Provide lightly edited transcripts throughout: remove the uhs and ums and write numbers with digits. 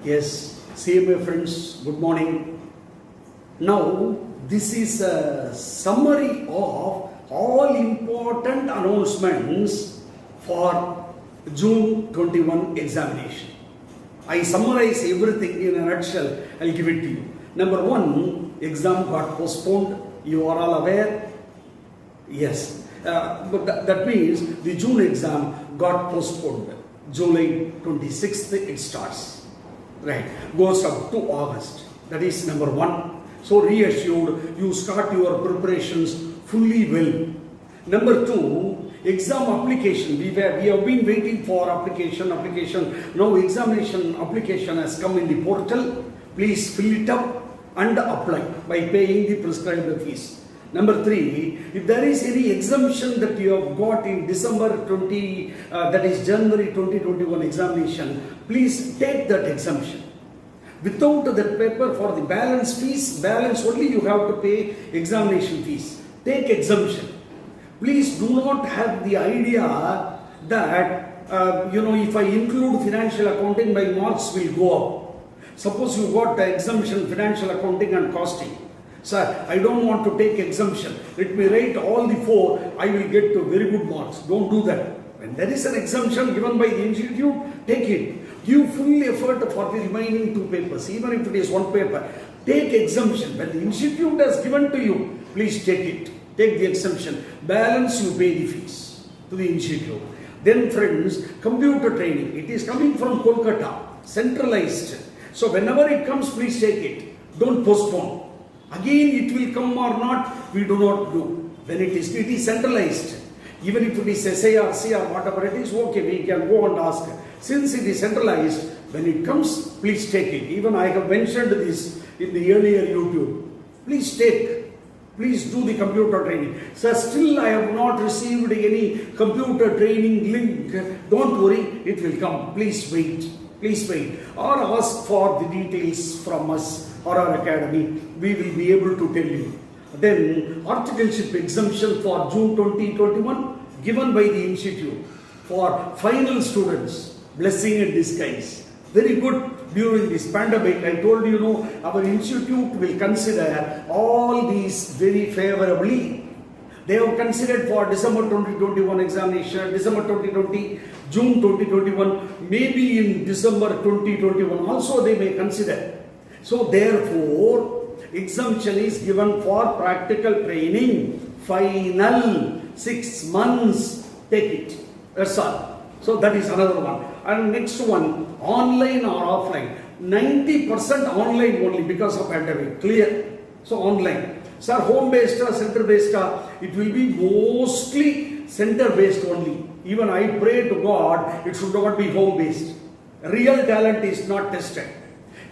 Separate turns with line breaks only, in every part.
Yes, CMA friends, good morning. Now, this is a summary of all important announcements for June 21 examination. I summarize everything in a nutshell. I'll give it to you. Number one, exam got postponed. You are all aware? Yes. But that means the June exam got postponed. July 26th it starts. Right. Goes up to August. That is number one. So reassured, you start your preparations fully well. Number two, exam application. We have been waiting for application. Now examination application has come in the portal. Please fill it up and apply by paying the prescribed fees. Number three, if there is any exemption that you have got in December 20, that is January 2021 examination, please take that exemption. Without that paper for the balance only you have to pay examination fees. Take exemption. Please do not have the idea that, if I include financial accounting, my marks will go up. Suppose you got the exemption financial accounting and costing. Sir, I don't want to take exemption. Let me write all the four, I will get to very good marks. Don't do that. When there is an exemption given by the institute, take it. Give full effort for the remaining two papers, even if it is one paper. Take exemption. When the institute has given to you, please take it. Take the exemption. Balance, you pay the fees to the institute. Then friends, computer training. It is coming from Kolkata, centralized. So whenever it comes, please take it. Don't postpone. Again, it will come or not, we do not do. When it is centralized. Even if it is SIRC or whatever it is, okay, we can go and ask. Since it is centralized, when it comes, please take it. Even I have mentioned this in the earlier YouTube. Please take. Please do the computer training. So still I have not received any computer training link. Don't worry, it will come. Please wait. Please wait. Or ask for the details from us or our academy. We will be able to tell you. Then articleship exemption for June 2021 given by the institute for final students. Blessing in disguise. Very good during this pandemic. I told you, our institute will consider all these very favorably. They have considered for December 2021 examination, December 2020, June 2021, maybe in December 2021 also they may consider. So therefore, exemption is given for practical training, final 6 months, take it. That's all. So that is another one. And next one, online or offline. 90% online only because of pandemic. Clear? So online. Sir, home-based or center-based, it will be mostly center-based only. Even I pray to God, it should not be home-based. Real talent is not tested.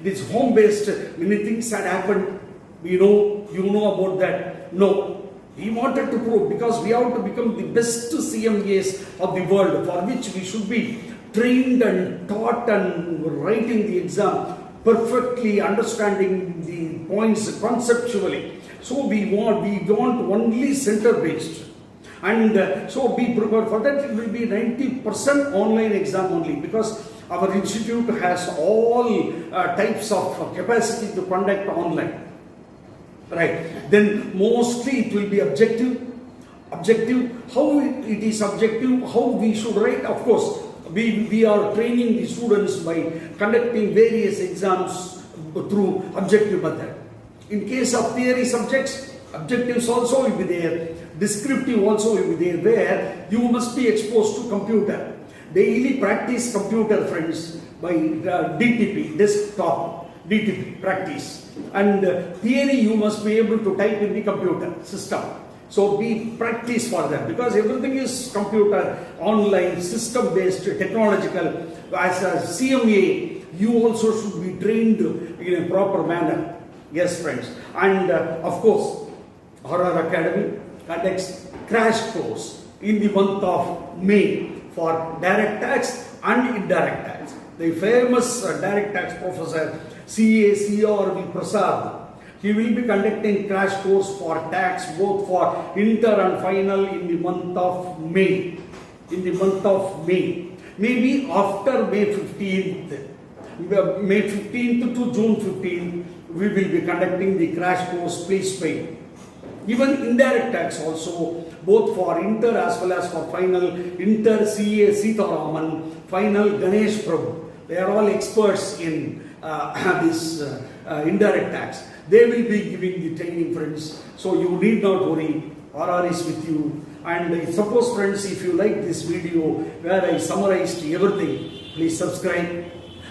This home-based, many things had happened. You know about that. No. We wanted to prove because we have to become the best CMAs of the world, for which we should be trained and taught and writing the exam perfectly, understanding the points conceptually. So we want only center-based. And so be prepared for that. It will be 90% online exam only because our institute has all types of capacity to conduct online. Right. Then mostly it will be objective. How it is objective, how we should write. Of course, we are training the students by conducting various exams through objective method. In case of theory subjects, objectives also will be there. Descriptive also will be there, where you must be exposed to computer. Daily practice computer, friends, by DTP, desktop, DTP practice. And theory you must be able to type in the computer system. So be practice for that because everything is computer, online, system based, technological. As a CMA, you also should be trained in a proper manner. Yes, friends. And of course, RR Academy conducts crash course in the month of May for direct tax and indirect tax. The famous direct tax professor CRV Prasad, he will be conducting crash course for tax both for inter and final in the month of May. Maybe after May 15th. May 15th to June 15th, we will be conducting the crash course. Please pay. Even indirect tax also, both for inter as well as for final, inter CA Sitaraman, final Ganesh Prabhu. They are all experts in this indirect tax. They will be giving the training, friends. So you need not worry. RR is with you. And suppose, friends, if you like this video where I summarized everything, please subscribe.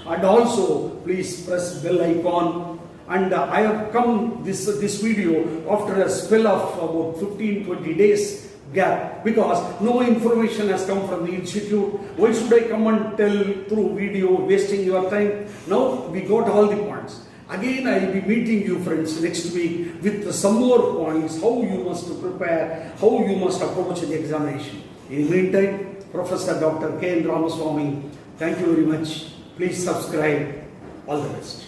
And also, please press bell icon. And I have come this video after a spell of about 15-20 days gap, because no information has come from the institute. Why should I come and tell through video, wasting your time? Now we got all the points. Again, I will be meeting you, friends, next week with some more points, how you must prepare, how you must approach the examination. In the meantime, Professor Dr. K. N. Ramaswamy, thank you very much. Please subscribe. All the best.